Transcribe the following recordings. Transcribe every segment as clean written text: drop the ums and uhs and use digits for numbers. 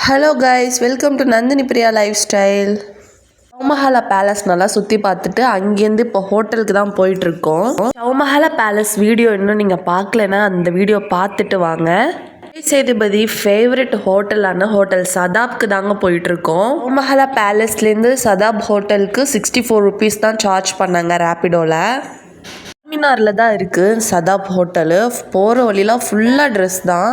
Hello guys, welcome to Nandini Priya lifestyle. Chowmahalla palace நல்லா சுற்றி பார்த்துட்டு அங்கேருந்து இப்போ ஹோட்டலுக்கு தான் போயிட்டுருக்கோம். சௌமஹாலா பேலஸ் வீடியோ இன்னும் நீங்கள் பார்க்கலன்னா அந்த வீடியோ பார்த்துட்டு வாங்க. சேதுபதி ஃபேவரட் ஹோட்டலான ஹோட்டல் சதாப்க்கு தாங்க போயிட்டுருக்கோம். சௌமஹாலா பேலஸ்லேருந்து சதாப் ஹோட்டலுக்கு 64 rupees தான் சார்ஜ் பண்ணாங்க ரேப்பிடோவில். மினாரில் தான் இருக்குது சதாப் ஹோட்டலு. போகிற வழிலாம் ஃபுல்லாக ட்ரெஸ் தான்.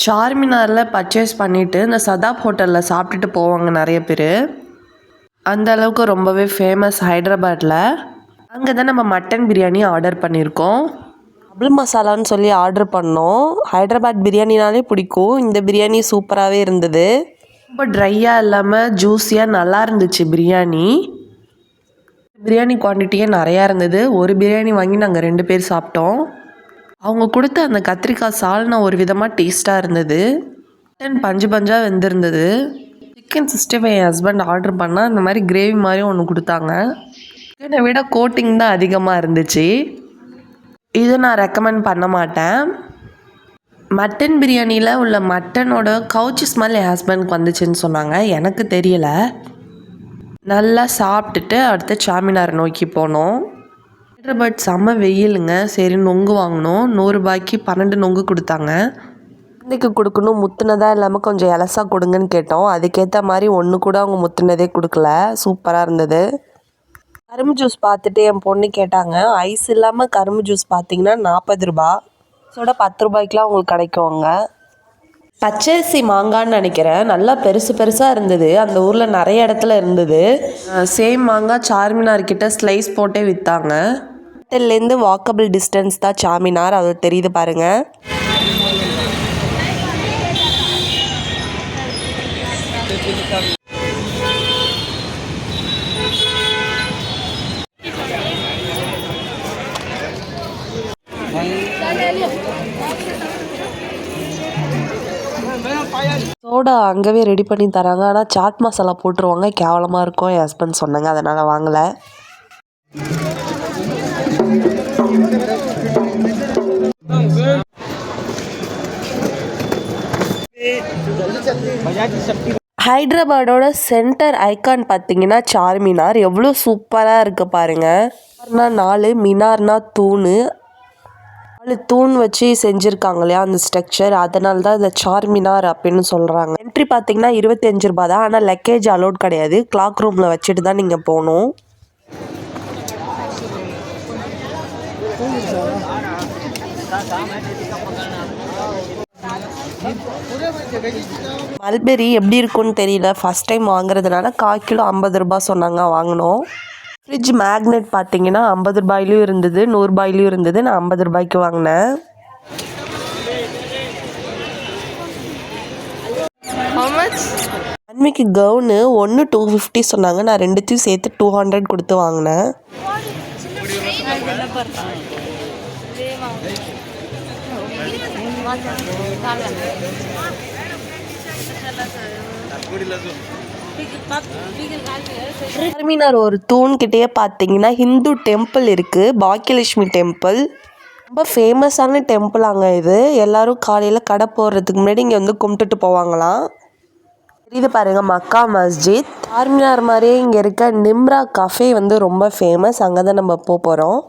சார்மினாரில் பர்ச்சேஸ் பண்ணிவிட்டு இந்த சதாப் ஹோட்டலில் சாப்பிட்டுட்டு போவாங்க நிறைய பேர். அந்த அளவுக்கு ரொம்பவே ஃபேமஸ் ஹைதராபாத்தில். அங்கே தான் நம்ம மட்டன் பிரியாணி ஆர்டர் பண்ணியிருக்கோம். டபுள் மசாலான்னு சொல்லி ஆர்டர் பண்ணோம். ஹைதராபாத் பிரியாணினாலே பிடிக்கும். இந்த பிரியாணி சூப்பராகவே இருந்தது. ரொம்ப ட்ரையாக இல்லாமல் ஜூஸியாக நல்லா இருந்துச்சு பிரியாணி. பிரியாணி குவான்டிட்டியே நிறையா இருந்தது. ஒரு பிரியாணி வாங்கி நாங்கள் 2 பேர் சாப்பிட்டோம். அவங்க கொடுத்த அந்த கத்திரிக்காய் சால்னா ஒரு விதமாக டேஸ்ட்டாக இருந்தது. மட்டன் பஞ்சு பஞ்சாக வெந்திருந்தது. சிக்கன் 65 என் ஹஸ்பண்ட் ஆர்டர் பண்ணால் இந்த மாதிரி கிரேவி மாதிரி ஒன்று கொடுத்தாங்க. சிக்கனை விட கோட்டிங் தான் அதிகமாக இருந்துச்சு. இது நான் ரெக்கமெண்ட் பண்ண மாட்டேன். மட்டன் பிரியாணியில் உள்ள மட்டனோட கவுச்சி ஸ்மெல் என் ஹஸ்பண்டுக்கு வந்துச்சுன்னு சொன்னாங்க. எனக்கு தெரியலை. நல்லா சாப்பிட்டுட்டு அடுத்து சார்மினாரை நோக்கி போனோம். ஹைதராபாத் செம்ம வெயிலுங்க. சரி நொங்கு வாங்கினோம். 100 ரூபாய்க்கு 12 நொங்கு கொடுத்தாங்க. குழந்தைக்கு கொடுக்கணும், முத்துனதாக இல்லாமல் கொஞ்சம் இலசா கொடுங்கன்னு கேட்டோம். அதுக்கேற்ற மாதிரி ஒன்று கூட அவங்க முத்துனதே கொடுக்கல. சூப்பராக இருந்தது. கரும்பு ஜூஸ் பார்த்துட்டு என் பொண்ணு கேட்டாங்க. ஐஸ் இல்லாமல் கரும்பு ஜூஸ் பார்த்தீங்கன்னா 40 ரூபா. இதோட 10 ரூபாய்க்குலாம் உங்களுக்கு கிடைக்குவாங்க. பச்சரிசி மாங்கான்னு நினைக்கிறேன். நல்லா பெருசு பெருசாக இருந்தது. அந்த ஊரில் நிறைய இடத்துல இருந்தது. சேம் மாங்காய் சார்மினார் கிட்ட ஸ்லைஸ் போட்டே விற்றாங்க. ஹோட்டல்லேருந்து வாக்கபிள் டிஸ்டன்ஸ் தான் சார்மினார். அது தெரியுது பாருங்கள். சோடா அங்கேவே ரெடி பண்ணி தராங்க. ஆனால் சாட் மசாலா போட்டுருவாங்க. கேவலமாக இருக்கும் என் ஹஸ்பண்ட் சொன்னாங்க. அதனால் வாங்கலை. ஹைதராபாடோட சென்டர் ஐக்கான் பார்த்தீங்கன்னா சார்மினார். எவ்வளோ சூப்பராக இருக்குது பாருங்கள். 4 மினார்னா தூண். 4 தூண் வச்சு செஞ்சுருக்காங்க இல்லையா அந்த ஸ்ட்ரக்சர். அதனால தான் இந்த சார்மினார் அப்படின்னு சொல்கிறாங்க. என்ட்ரி பார்த்தீங்கன்னா 25 ரூபா தான். ஆனால் லக்கேஜ் அலோட் கிடையாது. கிளாக் ரூமில் வச்சுட்டு தான் நீங்கள் போகணும். மல்பெரி எப்படி இருக்குன்னு தெரியல. ஃபஸ்ட் டைம் வாங்குறதுனால 1/4 கிலோ 50 ரூபா சொன்னாங்க. வாங்கினோம். ஃப்ரிட்ஜ் மேக்னெட் பார்த்தீங்கன்னா 50 ரூபாயிலையும் இருந்தது, 100 ரூபாயிலையும் இருந்தது. நான் 50 ரூபாய்க்கு வாங்கினேன். அன்னைக்கு கவுனு 1 250 சொன்னாங்க. நான் 2த்தையும் சேர்த்து 200 கொடுத்து வாங்கினேன். சார்மினார் ஒரு தூண் கிட்டேயே பார்த்தீங்கன்னா ஹிந்து டெம்பிள் இருக்குது. பாக்கியலட்சுமி டெம்பிள் ரொம்ப ஃபேமஸான டெம்பிள் அங்கே. இது எல்லோரும் காலையில் கடை போடுறதுக்கு முன்னாடி இங்கே வந்து கும்பிட்டுட்டு போவாங்களாம். இது பாருங்கள் மக்கா மஸ்ஜித். சார்மினார் மாதிரியே இங்கே இருக்க நிம்ரா கஃபே வந்து ரொம்ப ஃபேமஸ். அங்கே தான் நம்ம போகிறோம்.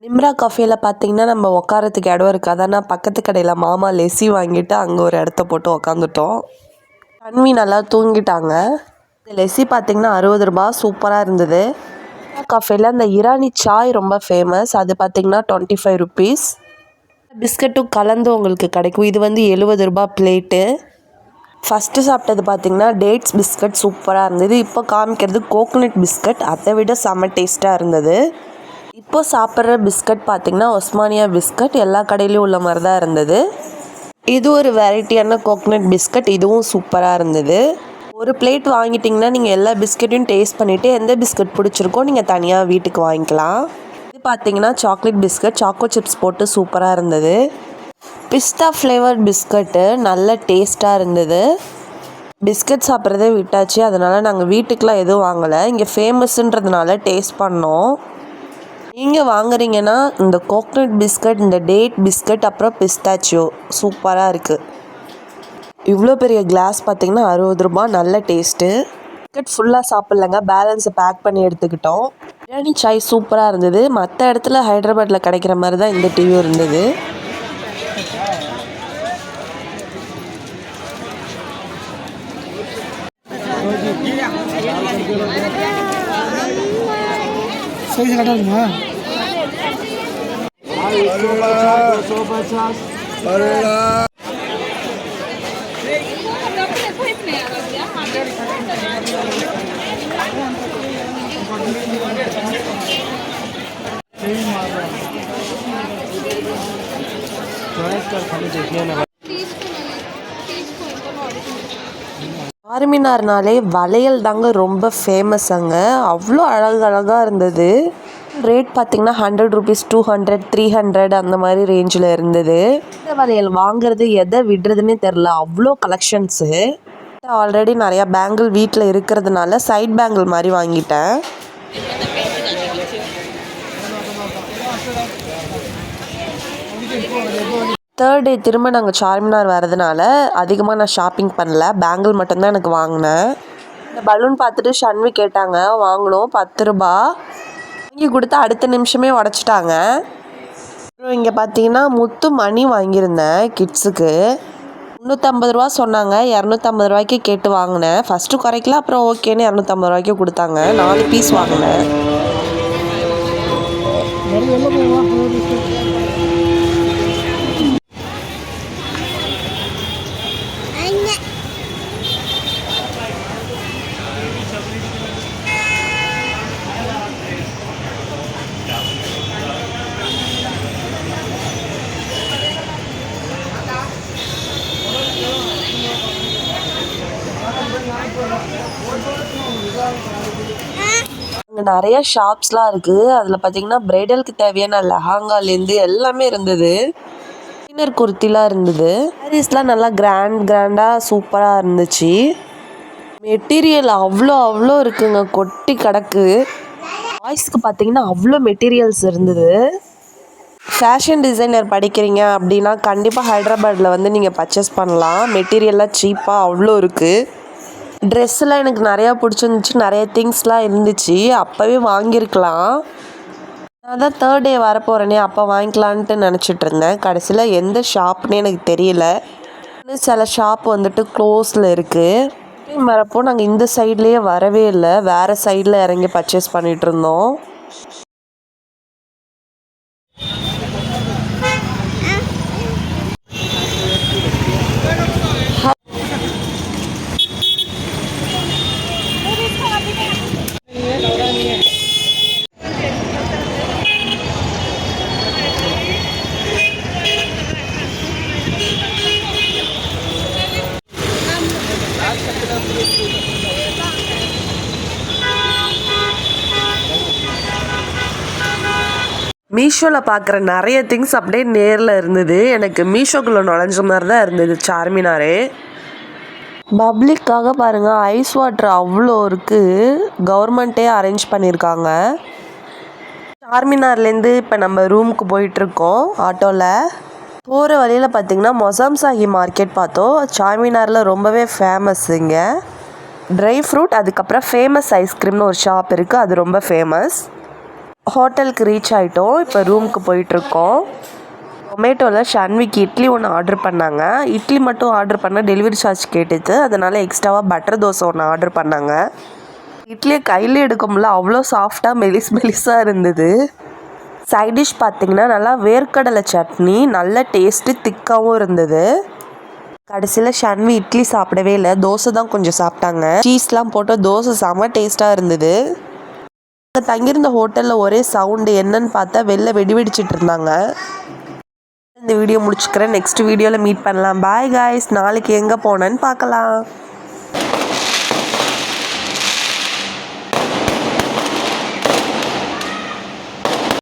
நிம்ரா கஃபேல பார்த்தீங்கன்னா நம்ம உட்காரத்துக்கு இடம் இருக்குது. அதான் பக்கத்து கடையில் மாமா லெஸ்ஸி வாங்கிட்டு அங்கே ஒரு இடத்த போட்டு உக்காந்துட்டோம். தன்வி நல்லா தூங்கிட்டாங்க. இந்த லெஸ்ஸி பார்த்தீங்கன்னா 60 ரூபா. சூப்பராக இருந்தது. கஃபேல அந்த இரானி சாய் ரொம்ப ஃபேமஸ். அது பார்த்தீங்கன்னா 25 rupees. பிஸ்கட்டும் கலந்து உங்களுக்கு கிடைக்கும். இது வந்து 70 ரூபா பிளேட்டு. ஃபஸ்ட்டு சாப்பிட்டது பார்த்திங்கன்னா டேட்ஸ் பிஸ்கட் சூப்பராக இருந்தது. இப்போ காமிக்கிறது கோகோனட் பிஸ்கட். அதை விட செம்ம டேஸ்ட்டாக இருந்தது. இப்போ சாப்பிட்ற பிஸ்கட் பார்த்திங்கன்னா ஒஸ்மானியா பிஸ்கட். எல்லா கடையிலையும் உள்ள மாதிரி தான் இருந்தது. இது ஒரு வெரைட்டியான கோகோனட் பிஸ்கட். இதுவும் சூப்பராக இருந்தது. ஒரு பிளேட் வாங்கிட்டிங்கன்னா நீங்கள் எல்லா பிஸ்கெட்டையும் டேஸ்ட் பண்ணிவிட்டு எந்த பிஸ்கட் பிடிச்சிருக்கோ நீங்கள் தனியாக வீட்டுக்கு வாங்கிக்கலாம். இது பார்த்தீங்கன்னா சாக்லேட் பிஸ்கட் சாக்கோ சிப்ஸ் போட்டு சூப்பராக இருந்தது. பிஸ்தா ஃப்ளேவர் பிஸ்கட்டு நல்ல டேஸ்ட்டாக இருந்தது. பிஸ்கட் சாப்பிட்றதே விட்டாச்சு, அதனால் நாங்கள் வீட்டுக்கெலாம் எதுவும் வாங்கலை. இங்கே ஃபேமஸ்ன்றதுனால டேஸ்ட் பண்ணோம். நீங்கள் வாங்குறீங்கன்னா இந்த கோக்னட் பிஸ்கட், இந்த டேட் பிஸ்கட், அப்புறம் பிஸ்தாச்சியோ சூப்பராக இருக்குது. இவ்வளோ பெரிய கிளாஸ் பார்த்திங்கன்னா 60 ரூபா. நல்ல டேஸ்ட்டு. பிஸ்கட் ஃபுல்லாக சாப்பிட்லங்க, பேலன்ஸை பேக் பண்ணி எடுத்துக்கிட்டோம். பிரியாணி சாய் சூப்பராக இருந்தது. மற்ற இடத்துல ஹைதராபாத்தில் கிடைக்கிற மாதிரி தான் இந்த டீயும் இருந்தது. सही से कटा दूँगा। சார்மினார்னாலே வளையல் தாங்க ரொம்ப ஃபேமஸ் அங்கே. அவ்வளோ அழகாக இருந்தது. ரேட் பார்த்திங்கன்னா 100 ரூபீஸ், 200, 300 அந்த மாதிரி ரேஞ்சில் இருந்தது. இந்த வளையல் வாங்குறது எதை விடுறதுன்னே தெரில, அவ்வளோ கலெக்ஷன்ஸு. ஆல்ரெடி நிறையா பேங்கிள் வீட்டில் இருக்கிறதுனால சைட் பேங்கிள் மாதிரி வாங்கிட்டேன். தேர்ட் டே திரும்ப நாங்கள் சார்மினார் வரதுனால அதிகமாக நான் ஷாப்பிங் பண்ணல, பேங்கிள் மட்டும்தான் எனக்கு வாங்கினேன். இந்த பலூன் பார்த்துட்டு ஷன்வி கேட்டாங்க, வாங்கினோம் 10 ரூபா. வாங்கி கொடுத்தா அடுத்த நிமிஷமே உடச்சிட்டாங்க. அப்புறம் இங்கே பார்த்தீங்கன்னா முத்து மணி வாங்கியிருந்தேன் கிட்ஸுக்கு. 350 ரூபா சொன்னாங்க, 250 ரூபாய்க்கு கேட்டு வாங்கினேன். ஃபஸ்ட்டு குறைக்கல, அப்புறம் ஓகேன்னு 250 ரூபாய்க்கு கொடுத்தாங்க. 4 பீஸ் வாங்கினேன். அங்கே நிறைய ஷாப்ஸ்லாம் இருக்குது. அதில் பார்த்தீங்கன்னா பிரைடலுக்கு தேவையான லெஹாங்காலேருந்து எல்லாமே இருந்தது. டின்னர் குர்த்திலாம் இருந்தது. சாரீஸ்லாம் நல்லா கிராண்டாக சூப்பராக இருந்துச்சு. மெட்டீரியல் அவ்வளோ இருக்குங்க, கொட்டி கிடக்கு. பாய்ஸ்க்கு பார்த்தீங்கன்னா அவ்வளோ மெட்டீரியல்ஸ் இருந்தது. ஃபேஷன் டிசைனர் படிக்கிறீங்க அப்படின்னா கண்டிப்பாக ஹைதராபாத்தில் வந்து நீங்கள் பர்ச்சேஸ் பண்ணலாம். மெட்டீரியல்லாம் சீப்பாக அவ்வளோ இருக்குது. ட்ரெஸ்ஸெலாம் எனக்கு நிறையா பிடிச்சிருந்துச்சி, நிறைய திங்ஸ்லாம் இருந்துச்சு. அப்போவே வாங்கியிருக்கலாம். நான் தான் தேர்ட் டே வரப்போகிறேனே அப்போ வாங்கிக்கலான்ட்டு நினச்சிட்டு இருந்தேன். கடைசியில் எந்த ஷாப்னே எனக்கு தெரியல. சில ஷாப் வந்துட்டு க்ளோஸில் இருக்குது. வரப்போ நாங்கள் இந்த சைட்லேயே வரவே இல்லை, வேறு சைடில் இறங்கி பர்ச்சேஸ் பண்ணிகிட்டு இருந்தோம். மீஷோவில் பார்க்குற நிறைய திங்ஸ் அப்படியே நேரில் இருந்தது. எனக்கு மீஷோக்குள்ளே நுழைஞ்ச மாதிரி தான் இருந்தது சார்மினாரே. பப்ளிக்காக பாருங்கள், ஐஸ் வாட்டர் அவ்வளோ இருக்குது. கவர்மெண்ட்டே அரேஞ்ச் பண்ணியிருக்காங்க. சார்மினார்லேருந்து இப்போ நம்ம ரூமுக்கு போயிட்டுருக்கோம் ஆட்டோவில். போகிற வழியில் பார்த்திங்கன்னா மொசாம்சாஹி மார்க்கெட் பார்த்தோம். சார்மினாரில் ரொம்பவே ஃபேமஸ் இங்கே ட்ரை ஃப்ரூட், அதுக்கப்புறம் ஃபேமஸ் ஐஸ்கிரீம்னு ஒரு ஷாப் இருக்குது, அது ரொம்ப ஃபேமஸ். ஹோட்டலுக்கு ரீச் ஆகிட்டோம். இப்போ ரூமுக்கு போயிட்டுருக்கோம். டொமேட்டோவில் ஷன்விக்கு இட்லி ஒன்று ஆர்டர் பண்ணாங்க. இட்லி மட்டும் ஆர்டர் பண்ணால் டெலிவரி சார்ஜ் கேட்டுச்சு, அதனால் எக்ஸ்ட்ராவாக பட்டர் தோசை ஒன்று ஆர்டர் பண்ணாங்க. இட்லியை கையில் எடுக்க முடியல, அவ்வளோ சாஃப்டாக மெலிஸாக இருந்தது. சைட் டிஷ் பார்த்திங்கன்னா நல்லா வேர்க்கடலை சட்னி, நல்ல டேஸ்ட்டு, திக்காகவும் இருந்தது. கடைசியில் ஷன்வி இட்லி சாப்பிடவே இல்லை, தோசை தான் கொஞ்சம் சாப்பிட்டாங்க. சீஸ்லாம் போட்டு தோசை செம்ம டேஸ்ட்டாக இருந்தது. அங்கே தங்கியிருந்த ஹோட்டலில் ஒரே சவுண்டு, என்னன்னு பார்த்தா வெளில வெடிச்சிட்டு இருந்தாங்க. இந்த வீடியோ முடிச்சுக்கிறேன். நெக்ஸ்ட் வீடியோவில் மீட் பண்ணலாம். Bye guys. நாளைக்கு எங்கே போனேன்னு பார்க்கலாம்.